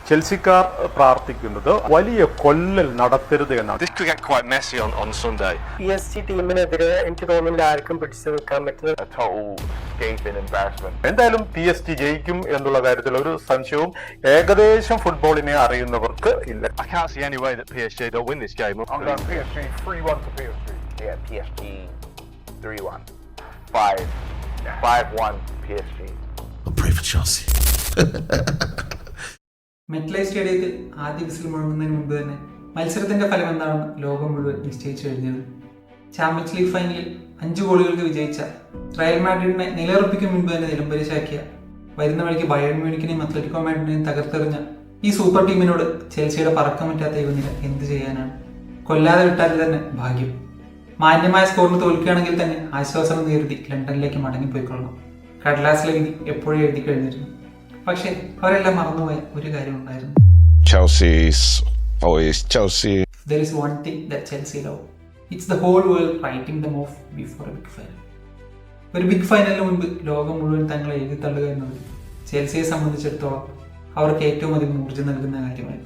ചെൽസിക്കാർ പ്രാർത്ഥിക്കുന്നത് വലിയ കൊല്ലൽ നടത്തരുത് എന്നാണ്. This could get quite messy on Sunday. PSG ടീമിനെതിരെ എനിക്ക് തോന്നുന്നില്ല ആർക്കും പിടിച്ചു നിൽക്കാൻ പറ്റുന്നത്. A total gaping embarrassment. എന്തായാലും PSG ജയിക്കും എന്നുള്ള കാര്യത്തിൽ ഒരു സംശയവും ഏകദേശം ഫുട്ബോളിനെ അറിയുന്നവർക്ക് ഇല്ല. I can't see any way that PSG don't win this game. I'm going PSG 3-1 to PSG. Yeah, PSG 3-1. 5-1 PSG. I'll pray for Chelsea. MetLife സ്റ്റേഡിയത്തിൽ ആദ്യ വിസിൽ മുഴങ്ങുന്നതിന് മുമ്പ് തന്നെ മത്സരത്തിന്റെ ഫലം എന്താണെന്ന് ലോകം മുഴുവൻ നിശ്ചയിച്ചു കഴിഞ്ഞത്. ചാമ്പ്യൻസ് ലീഗ് ഫൈനലിൽ 5 ഗോളുകൾക്ക് വിജയിച്ച റയൽ മാഡ്രിഡിനെ നിലയുറപ്പിക്കും മുൻപ് തന്നെ നിലംപരിശാക്കിയ, വരുന്ന വഴിക്ക് ബയേൺ മ്യൂണിക്കിനെയും അത്ലറ്റിക്കോ മാഡ്രിഡിനെയും തകർത്തെറിഞ്ഞ ഈ സൂപ്പർ ടീമിനോട് ചെൽസിയുടെ പറക്കം പറ്റാത്ത യുവനിര എന്ത് ചെയ്യാനാണ്? കൊല്ലാതെ വിട്ടാൽ തന്നെ ഭാഗ്യം. മാന്യമായ സ്കോറിന് തോൽക്കുകയാണെങ്കിൽ തന്നെ ആശ്വാസം നേരിടി ലണ്ടനിലേക്ക് മടങ്ങിപ്പോയിക്കൊള്ളണം. കടലാസിലെ വിധി എപ്പോഴും എഴുതി കഴിഞ്ഞിരുന്നു. പക്ഷേ അവരെല്ലാം മറന്നുപോയ ഒരു കാര്യം ഉണ്ടായിരുന്നു. Chelsea's always Chelsea. There is one thing that Chelsea love. It's the whole world writing them off before a big final. ഒരു ബിഗ് ഫൈനലിന് മുൻപ് ലോകം മുഴുവൻ തങ്ങളെ എഴുതി തള്ളുക എന്നത് ചെൽസിയെ സംബന്ധിച്ചിടത്തോളം അവർക്ക് ഏറ്റവും അധികം ഊർജ്ജം നൽകുന്ന കാര്യമായി.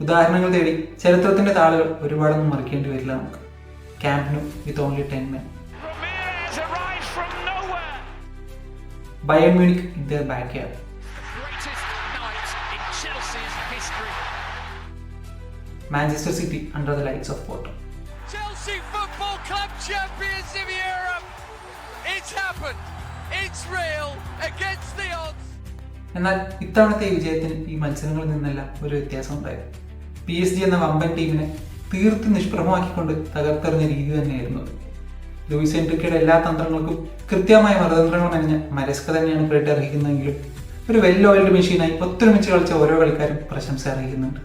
ഉദാഹരണങ്ങൾ തേടി ചരിത്രത്തിന്റെ താളുകൾ ഒരുപാടൊന്നും മറിക്കേണ്ടി വരില്ല നമുക്ക്. ക്യാമ്പ് നൂ വിത്ത് only 10 men. Bayern Munich in their backyard. Manchester City under the lights of Porto. Chelsea Football Club champions of Europe. It's happened. It's real against the odds. എന്നാൽ ഇത്തവണത്തെ വിജയത്തിന് ഈ മത്സരങ്ങളിൽ നിന്നെല്ലാം ഒരു വ്യത്യാസം ഉണ്ടായിരുന്നു. PSG എന്ന വമ്പൻ ടീമിനെ തീർത്ത് നിഷ്പ്രഭമാക്കിക്കൊണ്ട് തകർത്തെറിഞ്ഞ രീതി തന്നെയായിരുന്നു. ലൂയിസ് എൻറിക്കയുടെ എല്ലാ തന്ത്രങ്ങൾക്കും കൃത്യമായ മറുതന്ത്രങ്ങൾ മെനഞ്ഞ മരസ്ക തന്നെയാണ് ക്രെഡിറ്റ് അർഹിക്കുന്നതെങ്കിലും ഒരു വെൽ ഓയിൽഡ് മെഷീനായി ഒത്തൊരുമിച്ച് കളിച്ച ഓരോ കളിക്കാരും പ്രശംസ അർഹിക്കുന്നുണ്ട്.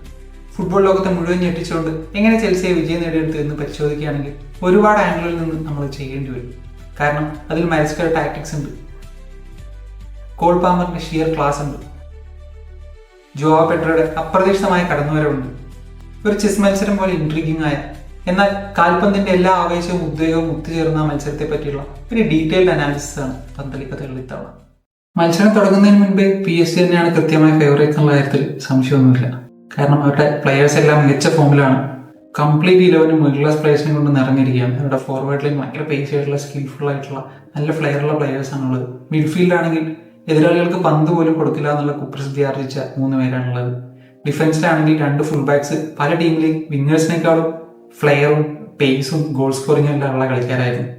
ഫുട്ബോൾ ലോകത്തെ മുഴുവൻ ഞെട്ടിച്ചുകൊണ്ട് എങ്ങനെ ചെൽസിയെ വിജയം നേടിയെടുത്തു എന്ന് പരിശോധിക്കുകയാണെങ്കിൽ ഒരുപാട് ആംഗിളിൽ നിന്ന് നമ്മൾ ചെയ്യേണ്ടി വരും. കാരണം അതിൽ മരസ്കയുടെ ടാക്ടിക്സ് ഉണ്ട്, കോൾ പാമറിന്റെ ഷിയർ ക്ലാസ് ഉണ്ട്, ജോവ പെഡ്രോയുടെ അപ്രതീക്ഷിതമായ കടന്നുവരവുണ്ട്. ഒരു ചെസ് മത്സരം പോലെ ഇൻട്രീഗിംഗ് ആയ, എന്നാൽ കാൽപന്തിന്റെ എല്ലാ ആവേശവും ഉദ്വേഗവും ഒത്തുചേർന്ന ആ മത്സരത്തെ പറ്റിയുള്ള ഒരു ഡീറ്റെയിൽഡ് അനാലിസിസ് ആണ് പന്തളിക്കഥകളിൽ ഇത്തവണ. മത്സരം തുടങ്ങുന്നതിന് മുൻപേ PSG തന്നെയാണ് കൃത്യമായ ഫേവറേറ്റ് എന്നുള്ള കാര്യത്തിൽ സംശയമൊന്നുമില്ല. കാരണം അവരുടെ പ്ലെയേഴ്സ് എല്ലാം മികച്ച ഫോമിലാണ്. കംപ്ലീറ്റ് 11 മിഡിൽ ക്ലാസ് പ്ലേയേഴ്സിനെ കൊണ്ട് നിറഞ്ഞിരിക്കുകയാണ്. അവരുടെ ഫോർവേഡ് ലൈൻ ഭയങ്കര പേസ് ആയിട്ടുള്ള സ്കിൽഫുൾ ആയിട്ടുള്ള നല്ല ഫ്ലെയറുള്ള പ്ലെയേഴ്സാണുള്ളത്. മിഡ്ഫീൽഡ് ആണെങ്കിൽ എതിരാളികൾക്ക് പന്ത് പോലും കൊടുക്കില്ല എന്നുള്ള കുപ്രസിദ്ധി ആർജിച്ച 3 പേരാണുള്ളത്. ഡിഫൻസിലാണെങ്കിൽ 2 ഫുൾ ബാക്സ് പല ടീമിലെയും വിന്നേഴ്സിനേക്കാളും ഫ്ലെയറും പേസും ഗോൾ സ്കോറിംഗും എല്ലാം ഉള്ള കളിക്കാരായിരുന്നു.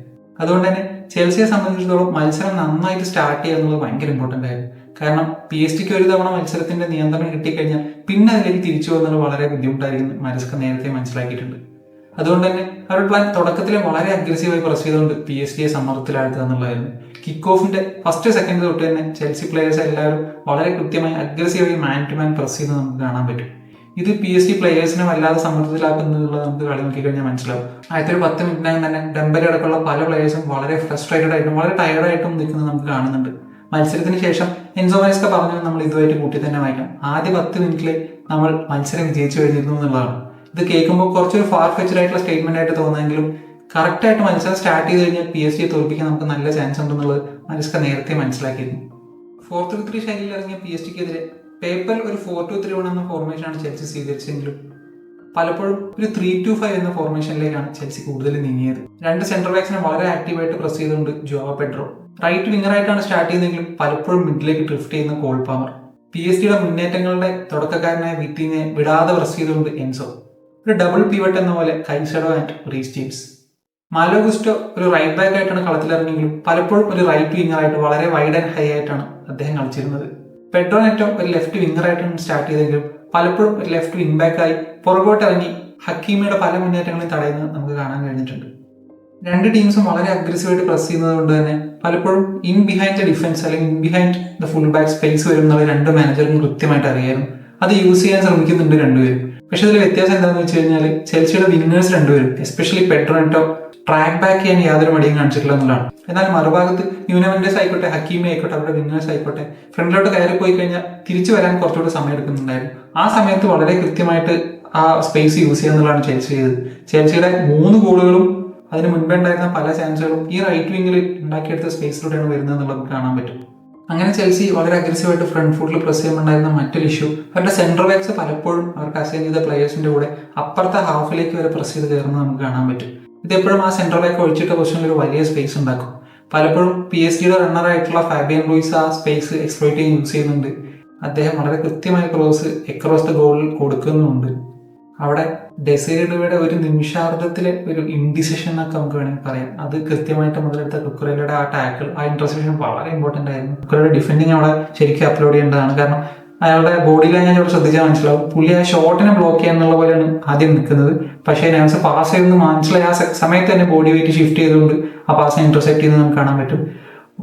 അതുകൊണ്ട് തന്നെ ചെൽസിയെ സംബന്ധിച്ചിടത്തോളം മത്സരം നന്നായിട്ട് സ്റ്റാർട്ട് ചെയ്യുക എന്നുള്ളത് ഭയങ്കര ഇമ്പോർട്ടൻ്റ് ആയിരുന്നു. കാരണം PSG ഒരു തവണ മത്സരത്തിന്റെ നിയന്ത്രണം കിട്ടിക്കഴിഞ്ഞാൽ പിന്നെ അതിലേക്ക് തിരിച്ചു പോകുന്നത് വളരെ ബുദ്ധിമുട്ടായിരിക്കും. മരസ്ക നേരത്തെ മനസ്സിലാക്കിയിട്ടുണ്ട്. അതുകൊണ്ട് തന്നെ അവരുടെ പ്ലാൻ തുടക്കത്തിലെ വളരെ അഗ്രസീവായി പ്രസ് ചെയ്തുകൊണ്ട് PSG സമ്മർദ്ദത്തിലാഴ്ത്തുക എന്നുള്ളതായിരുന്നു. കിക്ക് ഓഫിന്റെ ഫസ്റ്റ് സെക്കൻഡ് തൊട്ട് തന്നെ ചെൽസി പ്ലേയേഴ്സ് എല്ലാവരും വളരെ കൃത്യമായി അഗ്രസീവായി മാൻ ടു മാൻ പ്രസ് ചെയ്യുന്നത് നമുക്ക് കാണാൻ പറ്റും. ഇത് PSG പ്ലേയേഴ്സിനെ വല്ലാതെ സമ്മർദ്ദത്തിലാക്കുന്നുള്ളത് നമുക്ക് കളി നോക്കിക്കഴിഞ്ഞാൽ മനസ്സിലാവും. ആദ്യത്തെ ഒരു 10 മിനിറ്റിനകം തന്നെ ഡെമ്പലെ അടക്കമുള്ള പല പ്ലേയേഴ്സും വളരെ ഫ്രസ്ട്രേറ്റഡ് ആയിട്ടും വളരെ ടയർഡായിട്ടും നിൽക്കുന്നത് നമുക്ക് കാണുന്നുണ്ട്. മത്സരത്തിന് ശേഷം എൻസോ മരസ്ക പറഞ്ഞത് നമ്മൾ ഇതുമായിട്ട് കൂട്ടി തന്നെ വായിക്കാം. ആദ്യ 10 മിനിറ്റിൽ നമ്മൾ മത്സരം വിജയിച്ചു കഴിഞ്ഞിരുന്നു എന്നുള്ളതാണ്. ഇത് കേൾക്കുമ്പോൾ കുറച്ചൊരു ഫാർ ഫെച്ച്ഡ് ആയിട്ടുള്ള സ്റ്റേറ്റ്മെന്റ് ആയിട്ട് തോന്നുമെങ്കിലും കറക്റ്റായിട്ട് മത്സരം സ്റ്റാർട്ട് ചെയ്ത് കഴിഞ്ഞാൽ PSG തോൽപ്പിക്കാൻ നമുക്ക് നല്ല ചാൻസ് ഉണ്ടെന്നുള്ളത് മരസ്ക നേരത്തെ മനസ്സിലാക്കിയിരുന്നു. 4-3 ശൈലിയിൽ ഇറങ്ങിയ PSG-ക്കെതിരെ പേപ്പറിൽ ഒരു 4-2-3-1 എന്ന ഫോർമേഷനാണ് ചെൽസി സ്വീകരിച്ചെങ്കിലും പലപ്പോഴും ഒരു 3-2-5 എന്ന ഫോർമേഷനിലേക്കാണ് ചെൽസി കൂടുതൽ നീങ്ങിയത്. 2 സെന്റർ ബാക്സിനെ വളരെ ആക്റ്റീവായിട്ട് പ്രസ് ചെയ്തുകൊണ്ട് ജോവ പെഡ്രോ റൈറ്റ് വിങ്ങറായിട്ടാണ് സ്റ്റാർട്ട് ചെയ്യുന്നതെങ്കിലും പലപ്പോഴും മിഡിലേക്ക് ഡ്രിഫ്റ്റ് ചെയ്യുന്ന കോൾ പാമർ, PSG-യുടെ മുന്നേറ്റങ്ങളുടെ തുടക്കക്കാരനായ വിറ്റിനെ വിടാതെ പ്രസ് ചെയ്തുകൊണ്ട് എൻസോ, ഒരു ഡബിൾ പിവട്ട് എന്ന പോലെ Caicedo and Reece James. Malo ഗുസ്റ്റോ ഒരു റൈറ്റ് ബാക്ക് ആയിട്ടാണ് കളത്തിലിറങ്ങിയെങ്കിലും പലപ്പോഴും ഒരു റൈറ്റ് വിങ്ങറായിട്ട് വളരെ വൈഡ് ആൻഡ് ഹൈ ആയിട്ടാണ് അദ്ദേഹം കളിച്ചിരുന്നത്. പെഡ്രോ നെറ്റോ ഒരു ലെഫ്റ്റ് വിങ്ങറായിട്ടാണ് സ്റ്റാർട്ട് ചെയ്തെങ്കിലും പലപ്പോഴും ഒരു ലെഫ്റ്റ് വിങ് ബാക്ക് ആയി പുറകോട്ട് ഇറങ്ങി ഹക്കീമിയുടെ പല മുന്നേറ്റങ്ങളെയും തടയുന്നത് നമുക്ക് കാണാൻ കഴിഞ്ഞിട്ടുണ്ട്. 2 ടീംസും വളരെ അഗ്രസീവായിട്ട് പ്രസ് ചെയ്യുന്നത് കൊണ്ട് തന്നെ പലപ്പോഴും ഇൻ ബിഹൈൻഡ് ദ ഡിഫൻസ് അല്ലെങ്കിൽ in behind the full back space വരും എന്നുള്ള 2 മാനേജർക്കും കൃത്യമായിട്ട് അറിയായിരുന്നു. അത് യൂസ് ചെയ്യാൻ ശ്രമിക്കുന്നുണ്ട് 2 പേരും. പക്ഷെ അതിൽ വ്യത്യാസം എന്താണെന്ന് വെച്ച് കഴിഞ്ഞാൽ ചെൽസിയുടെ വിന്നേഴ്സ് 2 പേരും എസ്പെഷ്യലി പെഡ്രോ നെറ്റോ ട്രാക്ക് ബാക്ക് ചെയ്യാൻ യാതൊരു മടിയും കാണിച്ചിട്ടില്ല എന്നുള്ളതാണ്. എന്നാൽ മറുഭാഗത്ത് ന്യൂനമെൻഡസ് ആയിക്കോട്ടെ, ഹക്കീമി ആയിക്കോട്ടെ, അവരുടെ വിന്നേഴ്സ് ആയിക്കോട്ടെ ഫ്രണ്ടിലോട്ട് കയറി പോയി കഴിഞ്ഞാൽ തിരിച്ചു വരാൻ കുറച്ചുകൂടി സമയം എടുക്കുന്നുണ്ടായിരുന്നു. ആ സമയത്ത് വളരെ കൃത്യമായിട്ട് ആ സ്പേസ് യൂസ് ചെയ്യുക എന്നുള്ളതാണ് ചെൽസി ചെയ്തത്. ചെൽസിയുടെ 3 ഗോളുകളും അതിന് മുൻപേ ഉണ്ടായിരുന്ന പല ചാൻസുകളും ഈ റൈറ്റ് വിങ്ങിൽ ഉണ്ടാക്കിയെടുത്ത സ്പേസിലൂടെയാണ് വരുന്നത് എന്നുള്ളത് കാണാൻ പറ്റും. അങ്ങനെ ചെൽസി വളരെ അഗ്രസീവായിട്ട് ഫ്രണ്ട് ഫുട്ടിൽ പ്രസ് ചെയ്യുന്നുണ്ടായിരുന്ന മറ്റൊരു ഇഷ്യൂ അവരുടെ സെൻട്രൽ ബാക്സ് പലപ്പോഴും അവർക്ക് അസൈൻ ചെയ്ത പ്ലേയേഴ്സിന്റെ കൂടെ അപ്പുറത്തെ ഹാഫിലേക്ക് വരെ പ്രസ് ചെയ്ത് കയറുന്നത് നമുക്ക് കാണാൻ പറ്റും. ഇതെപ്പോഴും ആ സെൻട്രൽ ബാക്ക് ഒഴിച്ചിട്ട പൊസിഷനിൽ ഒരു വലിയ സ്പേസ് ഉണ്ടാക്കും. പലപ്പോഴും PSG റണ്ണറായിട്ടുള്ള ഫാബിയൻ ലൂയിസ് ആ സ്പേസ് എക്സ്പ്ലോയിറ്റ് ചെയ്യാൻ യൂസ് ചെയ്യുന്നുണ്ട്. അദ്ദേഹം വളരെ കൃത്യമായ ക്രോസ് എക്രോസ് ദ ഗോളിൽ കൊടുക്കുന്നുമുണ്ട്. അവിടെ ഡെസേരിയുടെ ഒരു നിമിഷാർദ്ധത്തിലെ ഒരു ഇൻഡിസിഷൻ എന്നൊക്കെ നമുക്ക് വേണമെങ്കിൽ പറയാം. അത് കൃത്യമായിട്ട് മുതലെടുത്ത കുക്കുറേലയുടെ ആ ടാക്കിൾ, ആ ഇന്റർസെപ്ഷൻ വളരെ ഇമ്പോർട്ടന്റ് ആയിരുന്നു. കുക്കുറയുടെ ഡിഫെൻഡിങ് അവിടെ ശരിക്കും അപ്ലോഡ് ചെയ്യേണ്ടതാണ്. കാരണം അയാളുടെ ബോഡി ലാംഗ്വേജ് അവിടെ ശ്രദ്ധിച്ചാൽ മനസ്സിലാവും. പുള്ളി ആ ഷോട്ടിനെ ബ്ലോക്ക് ചെയ്യാന്നുള്ള പോലെയാണ് ആദ്യം നിൽക്കുന്നത്. പക്ഷേ നാംസ് പാസ് ചെയ്തെന്ന് മനസ്സിലായി ആ സമയത്ത് തന്നെ ബോഡി വെയിറ്റ് ഷിഫ്റ്റ് ചെയ്തുകൊണ്ട് ആ പാസിനെ ഇന്റർസെപ്റ്റ് ചെയ്യുന്നത് നമുക്ക് കാണാൻ പറ്റും.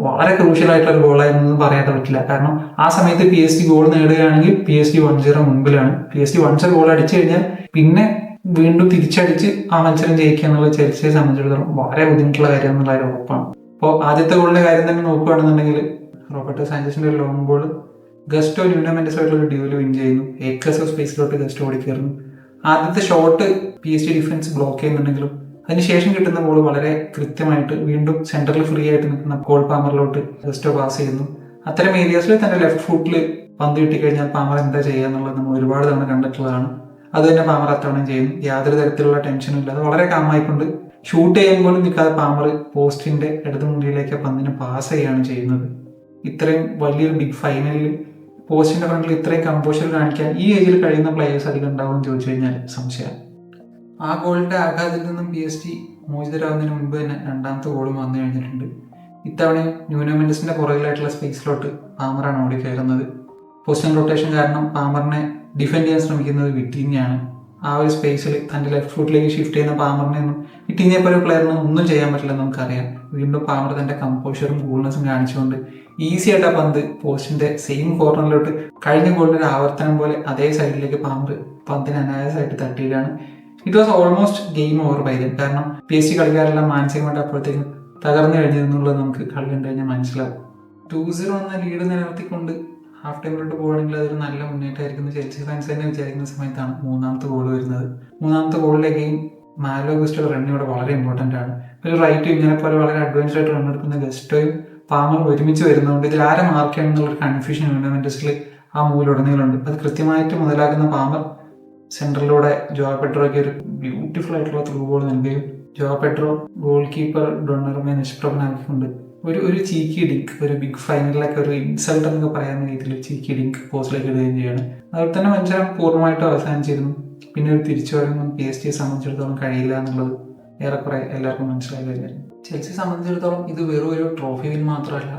വളരെ ക്രൂഷ്യൽ ആയിട്ടുള്ള ഒരു ഗോളായിരുന്നു പറയാതെ പറ്റില്ല. കാരണം ആ സമയത്ത് PSG ഗോൾ നേടുകയാണെങ്കിൽ PSG 1-0 മുൻപിലാണ്. PSG 1-0 ഗോൾ അടിച്ചു കഴിഞ്ഞാൽ പിന്നെ വീണ്ടും തിരിച്ചടിച്ച് ആ മത്സരം ജയിക്കുക എന്നുള്ളത് ചെൽസിയെ സംബന്ധിച്ചിടത്തോളം വളരെ ബുദ്ധിമുട്ടുള്ള കാര്യം എന്നുള്ള ഒരു ഉറപ്പാണ്. അപ്പോൾ ആദ്യത്തെ ഗോളിന്റെ കാര്യം തന്നെ നോക്കുകയാണെന്നുണ്ടെങ്കിൽ റോബർട്ടോ സാഞ്ചസിന്റെ ഒരു ലോങ് ബോൾ ഗസ്റ്റോ ന്യൂനോ മെൻഡസ് ആയിട്ടുള്ള ഒരു ഡ്യൂവിൽ വിൻ ചെയ്യുന്നു. ഏക്കസ് സ്പേസിലോട്ട് ഗസ്റ്റോ ഓടിക്കയറുന്നു. ആദ്യത്തെ ഷോട്ട് PSG ഡിഫൻസ് ബ്ലോക്ക് ചെയ്യുന്നുണ്ടെങ്കിലും അതിനുശേഷം കിട്ടുന്ന ബോൾ വളരെ കൃത്യമായിട്ട് വീണ്ടും സെന്ററിൽ ഫ്രീ ആയിട്ട് നിൽക്കുന്ന കോൾ പാമറിലോട്ട് ഗസ്റ്റോ പാസ് ചെയ്യുന്നു. അത്തരം ഏരിയാസിൽ തന്റെ ലെഫ്റ്റ് ഫുട്ടിൽ പന്ത് കിട്ടിക്കഴിഞ്ഞാൽ പാമർ എന്താ ചെയ്യുക എന്നുള്ളത് നമ്മൾ ഒരുപാട് തവണ കണ്ടിട്ടുള്ളതാണ്. അത് തന്നെ പാമർ അത്തവണയും ചെയ്യുന്നു. യാതൊരു തരത്തിലുള്ള ടെൻഷനും ഇല്ലാതെ വളരെ കാമായിക്കൊണ്ട് ഷൂട്ട് ചെയ്യുമ്പോൾ നിൽക്കാതെ പാമർ പോസ്റ്റിന്റെ ഇടതു മുന്നിലേക്ക് പന്തിനെ പാസ് ചെയ്യുകയാണ് ചെയ്യുന്നത്. ഇത്രയും വലിയൊരു ബിഗ് ഫൈനലിൽ പോസ്റ്റിന്റെ ഫ്രണ്ടിൽ ഇത്രയും കമ്പോഷർ കാണിക്കാൻ ഈ ഏജിൽ കഴിയുന്ന പ്ലേയേഴ്സ് അധികം ഉണ്ടാവും എന്ന് ചോദിച്ചു കഴിഞ്ഞാൽ സംശയം. ആ ഗോളിന്റെ ആഘാതത്തിൽ നിന്നും PSG മോചിതരാകുന്നതിന് മുൻപ് തന്നെ രണ്ടാമത്തെ ഗോളും വന്നു കഴിഞ്ഞിട്ടുണ്ട്. ഇത്തവണ ന്യൂനോ മെൻഡസിന്റെ പുറകിലായിട്ടുള്ള സ്പേസിലോട്ട് പാമറാണ് ഓടി കയറുന്നത്. പൊസിഷൻ റൊട്ടേഷൻ കാരണം പാമറിനെ ഡിഫെൻഡ് ചെയ്യാൻ ശ്രമിക്കുന്നത് വിറ്റീഞ്ഞാണ്. ആ ഒരു സ്പേസിൽ തന്റെ ലെഫ്റ്റ് ഫുട്ടിലേക്ക് ഷിഫ്റ്റ് ചെയ്യുന്ന പാമറിനെ ഒന്നും വിറ്റീഞ്ഞെ പോലെ പ്ലെയറിന് ഒന്നും ചെയ്യാൻ പറ്റില്ലെന്ന് നമുക്കറിയാം. വീണ്ടും പാമർ തന്റെ കമ്പോഷറും കൂൾനെസ്സും കാണിച്ചുകൊണ്ട് ഈസി ആയിട്ട് ആ പന്ത് പോസ്റ്റിന്റെ സെയിം കോർണറിലോട്ട് കഴിഞ്ഞ ഗോളിന്റെ ഒരു ആവർത്തനം പോലെ അതേ സൈഡിലേക്ക് പാമർ പന്തിന് അനായാസമായിട്ട് തട്ടിയിട്ടാണ്. It was almost game over by then. കാരണം PSG കളിക്കാരെല്ലാം മാനസികമായിട്ട് അപ്പോഴത്തേക്കും തകർന്നു കഴിഞ്ഞിരുന്നുള്ളത് നമുക്ക് കളി കണ്ടു കഴിഞ്ഞാൽ മനസ്സിലാവും. 2-0 എന്ന ലീഡ് നിലനിർത്തിക്കൊണ്ട് ഹാഫ് ടൈമിലോട്ട് പോകുകയാണെങ്കിൽ അതൊരു നല്ല മുന്നേറ്റമായിരിക്കും ചെൽസി ഫാൻസ് തന്നെ വിചാരിക്കുന്ന സമയത്താണ് മൂന്നാമത്തെ ഗോൾ വരുന്നത്. മൂന്നാമത്തെ ഗോളിലേക്കും മാലോ ഗസ്റ്റോ റൺ ഇവിടെ വളരെ ഇമ്പോർട്ടൻ്റ് ആണ്. ഒരു റൈറ്റ് ഇങ്ങനെ പോലെ വളരെ അഡ്വാൻസ്ഡ് ആയിട്ട് റൺ എടുക്കുന്ന ഗസ്റ്റോയും പാമർ ഒരുമിച്ച് വരുന്നതുകൊണ്ട് ഇതിൽ ആരെ മാർക്ക് ചെയ്യണം എന്നുള്ളൊരു കൺഫ്യൂഷൻ യൂണിമെന്റസിൽ ആ മൂവിലുടനീളുണ്ട്. അത് കൃത്യമായിട്ട് മുതലാക്കുന്ന പാമർ സെൻട്രലിലൂടെ ജോവാ പെഡ്രോയ്ക്ക് ഒരു ബ്യൂട്ടിഫുൾ ആയിട്ടുള്ള ത്രൂ ബോൾ നൽകുകയും ജോവാ പെഡ്രോ ഗോൾ കീപ്പർ ഡൊണറുമെ നിഷ്പ്രഭനാക്കിക്കൊണ്ട് ഒരു ചീക്കി ഡിങ്ക്, ഒരു ബിഗ് ഫൈനലിലൊക്കെ ഒരു ഇൻസൾട്ട് എന്നൊക്കെ പറയാവുന്ന രീതിയിൽ ചീക്കി ഡിങ്ക് പോസ്റ്റിലേക്ക് ഇടുകയും ചെയ്യാണ്. അതുപോലെ തന്നെ മത്സരം പൂർണ്ണമായിട്ടും അവസാനിച്ചിരുന്നു. പിന്നെ ഒരു തിരിച്ചു വരൊന്നും PSG സംബന്ധിച്ചിടത്തോളം കഴിയില്ല എന്നുള്ളത് ഏറെക്കുറെ എല്ലാവർക്കും മനസ്സിലായി കഴിഞ്ഞായിരുന്നു. ചെൽസിയെ സംബന്ധിച്ചിടത്തോളം ഇത് വെറും ഒരു ട്രോഫി വിൻ മാത്രമല്ല,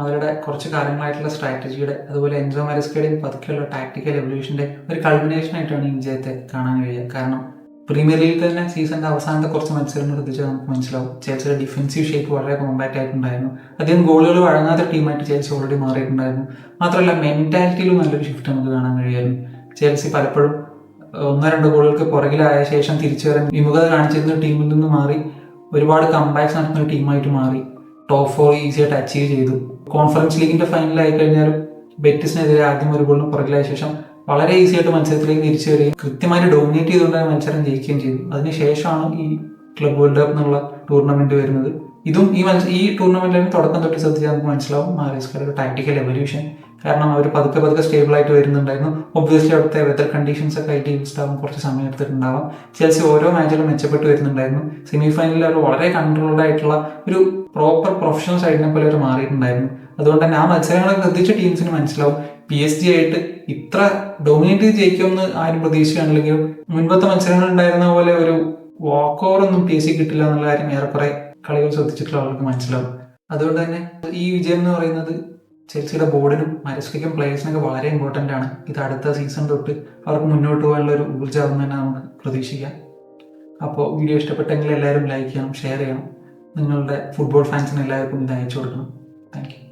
അവരുടെ കുറച്ച് കാലങ്ങളായിട്ടുള്ള സ്ട്രാറ്റജിയുടെ അതുപോലെ എൻസോ മാരസ്കയുടെയും പതുക്കെയുള്ള ടാക്ടിക്കൽ എവല്യൂഷന്റെ ഒരു കൾമിനേഷൻ ആയിട്ടാണ് ഈ വിജയത്തെ കാണാൻ കഴിയുക. കാരണം പ്രീമിയർ ലീഗിൽ തന്നെ സീസണിന്റെ അവസാനത്തെ കുറച്ച് മത്സരങ്ങൾ എടുത്തിച്ചാൽ നമുക്ക് മനസ്സിലാവും ചെൽസിയുടെ ഡിഫൻസീവ് ഷേപ്പ് വളരെ കോമ്പാക്റ്റ് ആയിട്ടുണ്ടായിരുന്നു. അധികം ഗോളുകൾ വഴങ്ങാത്ത ടീമായിട്ട് ചെൽസി ഓൾറെഡി മാറിയിട്ടുണ്ടായിരുന്നു. മാത്രമല്ല മെന്റാലിറ്റിയിലും നല്ലൊരു ഷിഫ്റ്റ് നമുക്ക് കാണാൻ കഴിയുമായിരുന്നു. ചെൽസി പലപ്പോഴും 1-2 ഗോളുകൾക്ക് പുറകിലായ ശേഷം തിരിച്ചു വരാൻ വിമുഖത കാണിച്ചിരുന്ന ടീമിൽ നിന്ന് മാറി ഒരുപാട് കംബാക്സ് നടത്തുന്ന ടീമായിട്ട് മാറി ടോപ്പ് 4 ഈസിയായിട്ട് അച്ചീവ് ചെയ്തു. കോൺഫറൻസ് ലീഗിന്റെ ഫൈനലായി കഴിഞ്ഞാലും ബെറ്റിസിനെതിരെ ആദ്യം ഒരു ഗോളിന് പുറകിലായ ശേഷം വളരെ ഈസി ആയിട്ട് മത്സരത്തിലേക്ക് തിരിച്ചു വരികയും കൃത്യമായിട്ട് ഡോമിനേറ്റ് ചെയ്തുകൊണ്ടാണ് മത്സരം ജയിക്കുകയും ചെയ്തു. അതിനുശേഷമാണ് ഈ ക്ലബ് വേൾഡ് കപ്പ് എന്നുള്ള ടൂർണമെന്റ് വരുന്നത്. ഇതും ഈ ടൂർണമെന്റിന് തുടക്കം തൊട്ട് ശ്രദ്ധിച്ചാൽ നമുക്ക് മനസ്സിലാവും മാരസ്കയുടെ ടാക്ടിക്കൽ എവല്യൂഷൻ. കാരണം അവർ പതുക്കെ സ്റ്റേബിൾ ആയിട്ട് വരുന്നുണ്ടായിരുന്നു. ഒബ്വിയസ്ലി അവിടുത്തെ വെതർ കണ്ടീഷൻസ് ഒക്കെ ആയിട്ട് യൂസ്ഡ് ആവാൻ കുറച്ച് സമയം എടുത്തിട്ടുണ്ടാവാം. ചെൽസി ഓരോ മാച്ചിലും മെച്ചപ്പെട്ട് വരുന്നുണ്ടായിരുന്നു. സെമി ഫൈനലിൽ അവർ വളരെ കൺട്രോൾഡ് ആയിട്ടുള്ള ഒരു പ്രോപ്പർ പ്രൊഫഷണൽ സൈഡിനെ പോലെ അവർ മാറിയിട്ടുണ്ടായിരുന്നു. അതുകൊണ്ട് തന്നെ ആ മത്സരങ്ങളെ ശ്രദ്ധിച്ച ടീംസിന് മനസ്സിലാവും PSG ആയിട്ട് ഇത്ര ഡോമിനേറ്റ് ചെയ്ത് ജയിക്കുമെന്ന് ആരും പ്രതീക്ഷിക്കുകയാണെങ്കിലും മുൻപത്തെ മത്സരങ്ങൾ ഉണ്ടായിരുന്ന പോലെ ഒരു വാക്ക് ഓവർ ഒന്നും PSG കിട്ടില്ല എന്നുള്ള കാര്യം ഏറെക്കുറെ കളികൾ ശ്രദ്ധിച്ചിട്ടുള്ള ആൾക്ക് മനസ്സിലാവും. അതുകൊണ്ട് തന്നെ ഈ വിജയം എന്ന് പറയുന്നത് ചെൽസിയുടെ ബോർഡിനും മാരസ്കയ്ക്കും പ്ലേയേഴ്സിനൊക്കെ വളരെ ഇമ്പോർട്ടൻ്റ് ആണ്. ഇത് അടുത്ത സീസൺ തൊട്ട് അവർക്ക് മുന്നോട്ട് പോകാനുള്ള ഒരു ഊർജ്ജമാകും തന്നെ നമുക്ക് പ്രതീക്ഷിക്കാം. അപ്പോൾ വീഡിയോ ഇഷ്ടപ്പെട്ടെങ്കിൽ എല്ലാവരും ലൈക്ക് ചെയ്യണം, ഷെയർ ചെയ്യണം. നിങ്ങളുടെ ഫുട്ബോൾ ഫാൻസിന് എല്ലാവർക്കും ഇത് അയച്ചു കൊടുക്കണം. Thank you.